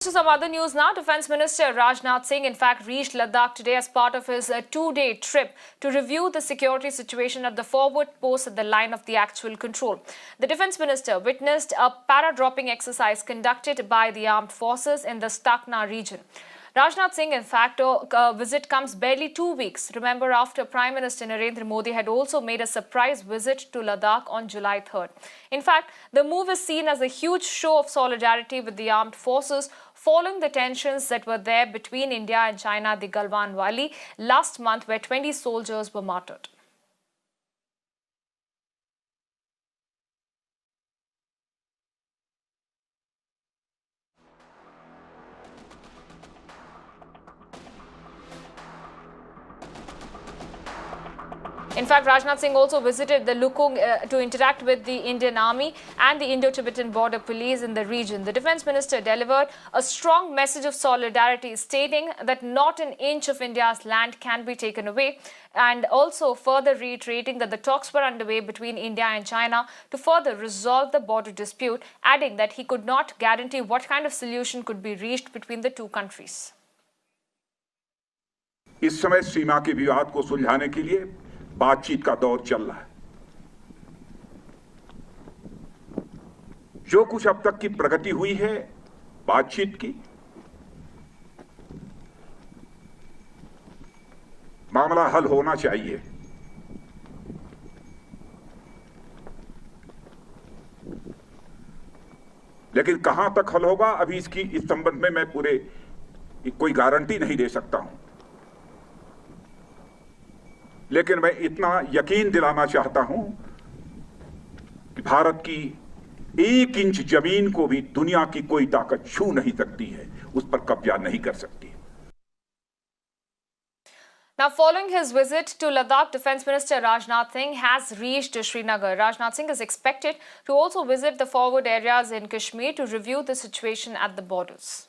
To some other news now, Defence Minister Rajnath Singh in fact reached Ladakh today as part of his two-day trip to review the security situation at the forward post at the line of the actual control. The Defence Minister witnessed a para-dropping exercise conducted by the armed forces in the Stakna region. Rajnath Singh, in fact, visit comes barely 2 weeks. Remember, after Prime Minister Narendra Modi had also made a surprise visit to Ladakh on July 3rd. In fact, the move is seen as a huge show of solidarity with the armed forces following the tensions that were there between India and China at the Galwan Valley last month, where 20 soldiers were martyred. In fact, Rajnath Singh also visited the Lukung to interact with the Indian Army and the Indo-Tibetan Border Police in the region. The Defence Minister delivered a strong message of solidarity, stating that not an inch of India's land can be taken away, and also further reiterating that the talks were underway between India and China to further resolve the border dispute, adding that he could not guarantee what kind of solution could be reached between the two countries. इस समय सीमा के विवाद को सुलझाने के लिए बातचीत का दौर चल रहा है। जो कुछ अब तक की प्रगति हुई है बातचीत की, मामला हल होना चाहिए। लेकिन कहां तक हल होगा, अभी इस संबंध में मैं कोई गारंटी नहीं दे सकता हूं। लेकिन मैं इतना यकीन दिलाना चाहता हूं कि भारत की 1 इंच जमीन को भी दुनिया की कोई ताकत छू नहीं सकती है, उस पर कब्जा नहीं कर सकती। Now, following his visit to Ladakh, Defence Minister Rajnath Singh has reached Srinagar. Rajnath Singh is expected to also visit the forward areas in Kashmir to review the situation at the borders.